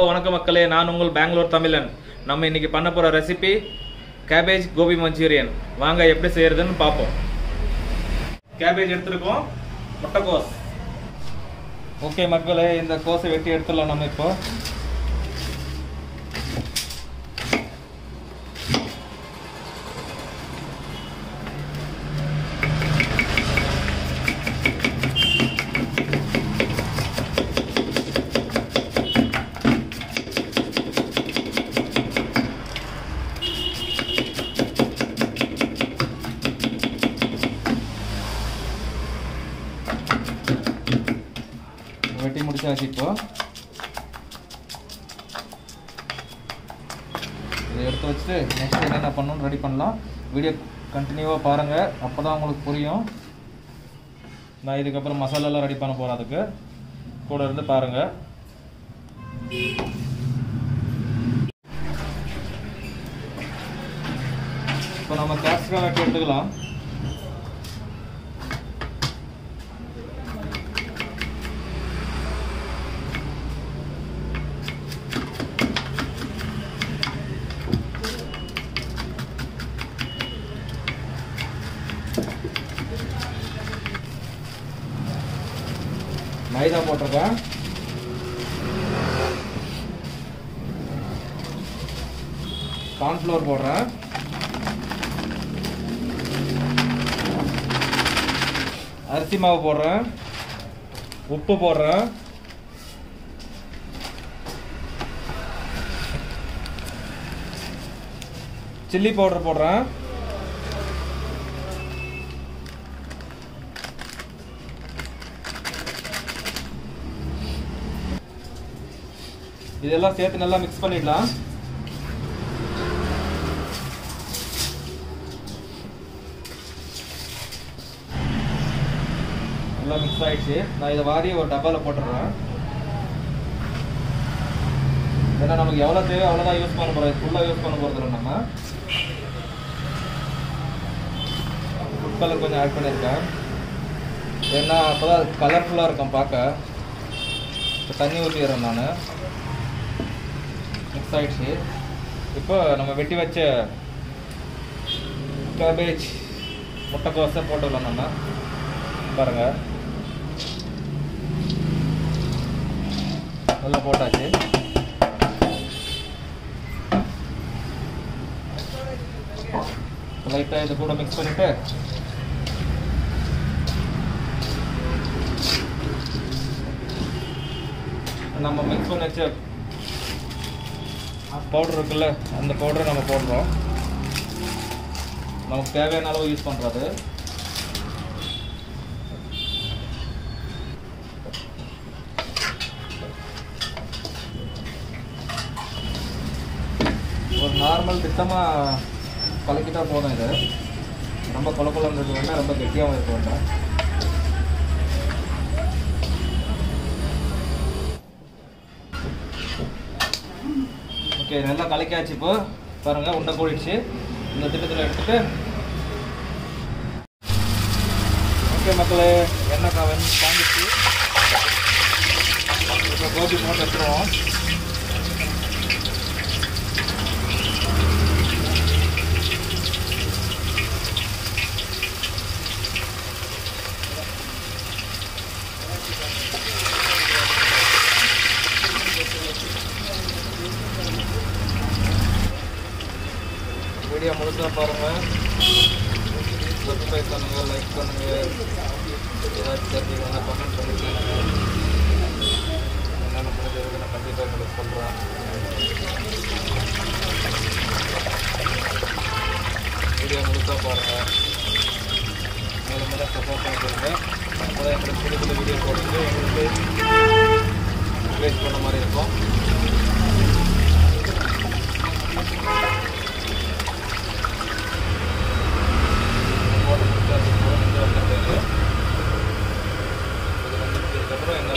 வணக்கம் மக்களே, நான் உங்கள் பெங்களூர் தமிழன். நம்ம இன்னைக்கு பண்ண போற ரெசிபி கேபேஜ் கோபி மஞ்சூரியன். வாங்க எப்படி செய்யறதுன்னு பார்ப்போம். கேபேஜ் எடுத்துருக்கோம், முட்டைக்கோஸ். ஓகே மக்களே, இந்த கோஸை வெட்டி எடுத்துடலாம். நம்ம இப்போ வெட்டி முடிச்சாச்சு. இப்போ இதை எடுத்து வச்சுட்டு நெக்ஸ்ட் என்னென்ன பண்ணணும்னு ரெடி பண்ணலாம். வீடியோ கண்டினியூவாக பாருங்கள், அப்போ தான் உங்களுக்கு புரியும். நான் இதுக்கப்புறம் மசாலாலாம் ரெடி பண்ண போகிறேன், அதுக்கு கூட இருந்து பாருங்கள். இப்போ நம்ம கேப்சிகம் வெட்டி எடுத்துக்கலாம். மைதா போட்டிருக்கேன், கார்ன்ஃப்ளவர் போடுறேன், அரிசி மாவு போடுறேன், உப்பு போடுறேன், சில்லி பவுடர் போடுறேன், இதெல்லாம் சேர்த்து நல்லா மிக்ஸ் பண்ணிடலாம். நல்லா மிக்ஸ் ஆயிடுச்சு. நான் இதை வாரி ஒரு டப்பாவில் போட்டுடுறேன். ஏன்னா நமக்கு எவ்வளோ தேவை அவ்வளோதான் யூஸ் பண்ண போகிறோம், ஃபுல்லாக யூஸ் பண்ண போகிறது இல்லை. நம்ம ஃபுட் கலர் கொஞ்சம் ஆட் பண்ணியிருக்கேன், ஏன்னா அப்போ தான் கலர்ஃபுல்லாக இருக்கும் பார்க்க. இப்போ தண்ணி ஊற்றிடுறேன் நான். மிக்ஸ் ஆயிடுச்சு. இப்போ நம்ம வெட்டி வச்ச கேபேஜ் முட்டைக்கோஸை போட்டுக்கலாம். நம்ம பாருங்க, நல்லா போட்டாச்சு. லைட்டாக இது கூட மிக்ஸ் பண்ணிட்டு நம்ம மிக்ஸ் பண்ணி வச்ச பவுடர் இருக்குல்ல, அந்த பவுடரை நம்ம போடுறோம். நமக்கு தேவையான அளவு யூஸ் பண்ணுறது. ஒரு நார்மல் திட்டமாக கலக்கிட்டா போதும். இது ரொம்ப கொலக்குலன்னு இருக்க வேண்டாம், ரொம்ப கெட்டியாகவும் இருக்க வேண்டாம். ஓகே, நல்லா கலக்கியாச்சு. இப்போ பாருங்கள், உண்டை கூடிடுச்சு. இந்த திட்டத்தில் எடுத்துட்டு ஓகே மக்களே, எண்ணெய் காஞ்சிச்சு. இப்போ கோபி போட்டு எடுத்துருவோம். வீடியோ முழுசாக பாருங்கள், சப்ஸ்கிரைப் பண்ணுங்கள், லைக் பண்ணுங்கள், ஏதாச்சும் தெரிஞ்சுக்கோங்க, கமெண்ட் பண்ணிக்கோங்க. என்னென்ன முடிஞ்சது நான் கண்டிப்பாக உங்களுக்கு சொல்கிறேன். வீடியோ முழுசாக பாருங்கள், மேலும் மேலும் சப்போர்ட் பண்ணிக்கோங்க. அப்போ தான் எங்களுக்கு புது புது வீடியோ போட்டு எங்களுக்கு என்கரேஜ் பண்ண மாதிரி இருக்கும். இதுக்கப்புறம் என்ன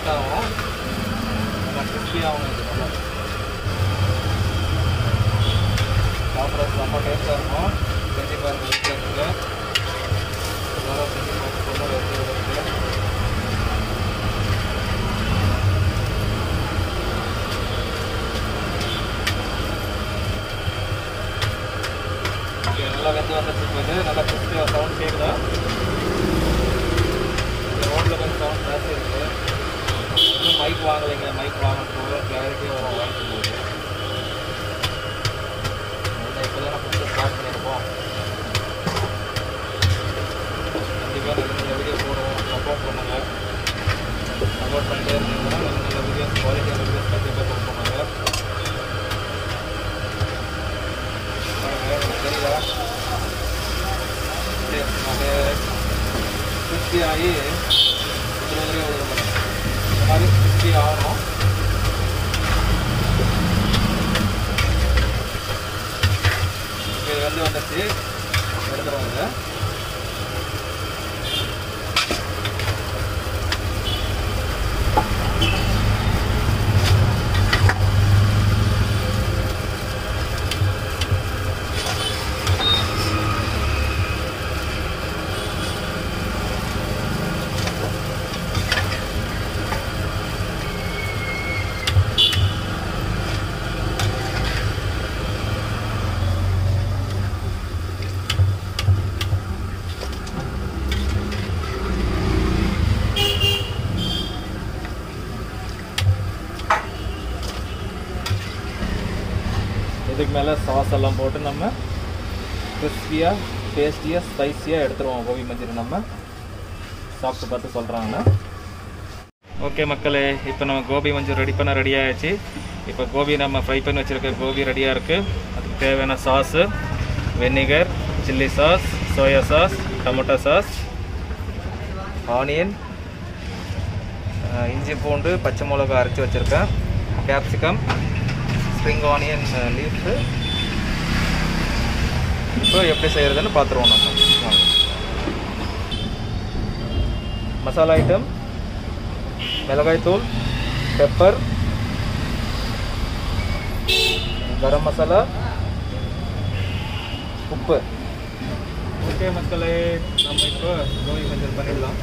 லேட் ஆகும். நல்லா கிறிஸ்பியாகவும் இது நல்லா சாப்பிட்ற செம்ம டேஸ்ட்டாக இருக்கும். செஞ்சு பாருங்கள் வீட்டில் இருக்குது. நல்லா செஞ்சு பார்த்து சொல்ல எடுத்துக்கிறதுக்கு நல்லா வெந்து வந்துட்டு நல்லா கிறிஸ்பியாக சவுண்ட் கேட்குதா? இந்த ரோட்டில் கொஞ்சம் சவுண்ட் ஜாஸ்தி இருக்குது. இன்னும் மைக் வாங்கலைங்க. மைக் வாங்கினது கிளாரிட்டியாக வரும் வாங்கிட்டு போகுது. இப்போ தான் நம்ம ஃபஸ்ட்டு ஸ்டார்ட் பண்ணியிருக்கோம். கண்டிப்பாக நல்ல வீடியோ போடுவோம். சப்போர்ட் பண்ணுங்கள். சப்போர்ட் பண்ணிட்டே இருந்தீங்கன்னா நல்ல வீடியோஸ், குவாலிட்டியான வீடியோஸ் கண்டிப்பாக போஸ்ட் பண்ணுங்கள். தெரியுதா? அது கிறிஸ்பி ஆகி உதிரியாக விழுது. இந்த மாதிரி கிறிஸ்பி ஆகணும். இது வந்துச்சு எடுத்துருவாங்க. இதுக்கு மேலே சாஸ் எல்லாம் போட்டு நம்ம கிறிஸ்பியாக டேஸ்டியாக ஸ்பைஸியாக எடுத்துருவோம். கோபி மஞ்சூரியன் நம்ம சாப்பிட்டு பார்த்து சொல்கிறாங்க. ஓகே மக்களே, இப்போ நம்ம கோபி மஞ்சூரியன் ரெடி ஆகிடுச்சு. இப்போ கோபி நம்ம ஃப்ரை பண்ணி வச்சுருக்க கோபி ரெடியாக இருக்குது. அதுக்கு தேவையான sauce, vinegar, chilli sauce, soya sauce, tomato sauce, onion, இஞ்சி பூண்டு, பச்சை மிளகா அரைச்சி வச்சுருக்கேன், கேப்சிகம், ஸ்ப்ரிங் ஆனியன் லீஃபு. இப்போ எப்படி செய்கிறதுன்னு பார்த்துருவோம் நம்ம. மசாலா ஐட்டம்: மிளகாய் தூள், பெப்பர், கரம் மசாலா, உப்பு. ஓகே மக்களே, நம்ம இப்போ கோபி மஞ்சள் பண்ணிடலாம்.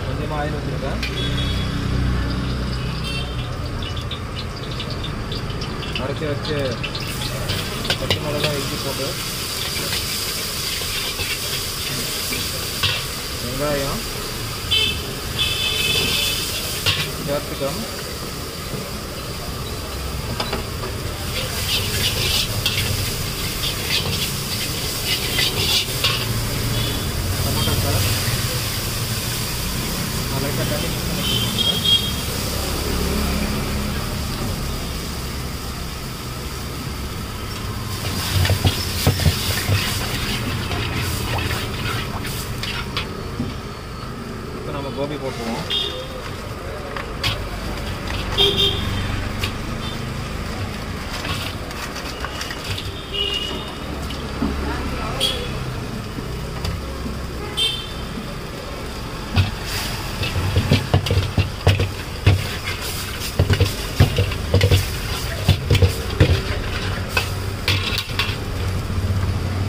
கொஞ்சமாக ஆயில் வச்சுருக்கேன். அரைச்சி வச்சு பச்சை மிளகா, இஞ்சி போட்டு, வெங்காயம், கேப்சிகம், டொமேட்டோ சாஸ், லைட்டாக தண்ணி மிக்ஸ் பண்ணி வச்சுக்கோங்க. இப்போ நம்ம கோபி போட்டுருவோம்.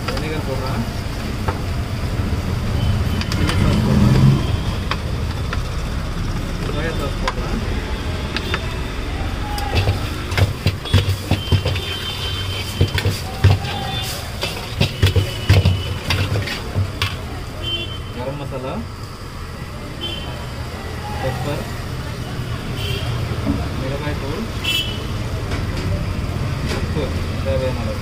வெனிகர் போடுறேன், சில்லி சாஸ் போடுறேன், சோயா சாஸ் போடுறேன், கரம் மசாலா, பெப்பர், மிளகாய் தூள், உப்பு தேவையான அளவு.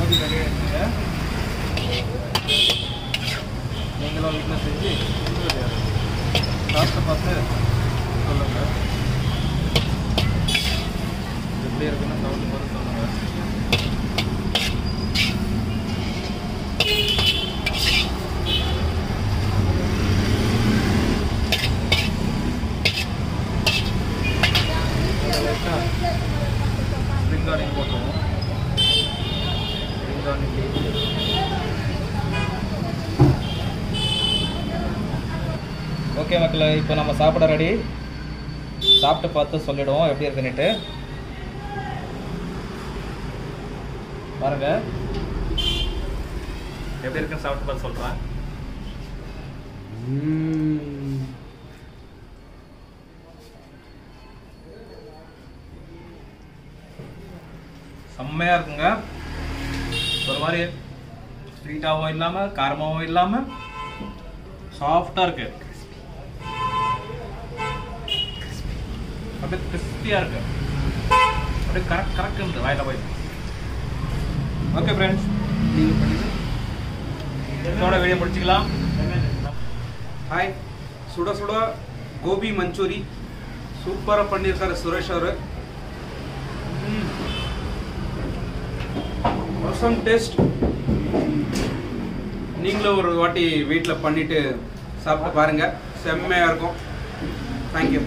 கோபி ரெடி ஆகிடுச்சுங்க. நீங்களும் வீட்டில் செஞ்சு சாப்பிட்டு பார்த்து சொல்லுங்கள் எப்படி இருக்குன்னு சாப்பிட்டு பார்த்து சொல்லுங்கள். ஸ்ப்ரிங் ஆனியன் போட்டுருவோம். ஸ்ப்ரிங் ஆனியன் ஓகே மக்களே, இப்போ நம்ம சாப்பிட ரெடி. சாப்பிட்டு பார்த்து சொல்லிடுவோம் எப்படி இருக்குன்னுட்டு. பாருங்க எப்படி இருக்குன்னு சாப்பிட்டு பார்த்து சொல்கிறேன். செம்மையாக இருக்குங்க. ஒரு மாதிரி ஸ்வீட்டாகவும் இல்லாமல் காரமாகவும் இல்லாமல் சாஃப்டாக இருக்கு. அப்படியே கிறிஸ்பியாக இருக்கு. அப்படியே கரெக்டுன்ட்டு வாயில போய். ஓகே ஃப்ரெண்ட்ஸ், நீங்கள் பண்ணிட்டு இதோட வீடியோ முடிச்சுக்கலாம். ஹாய், சுட சுட கோபி மஞ்சூரி சூப்பராக பண்ணியிருக்காரு சுரேஷ் அவர். ரசம் டேஸ்ட். நீங்களும் ஒரு வாட்டி வீட்டில் பண்ணிட்டு சாப்பிட்டு பாருங்கள், செம்மையாக இருக்கும். தேங்க்யூ.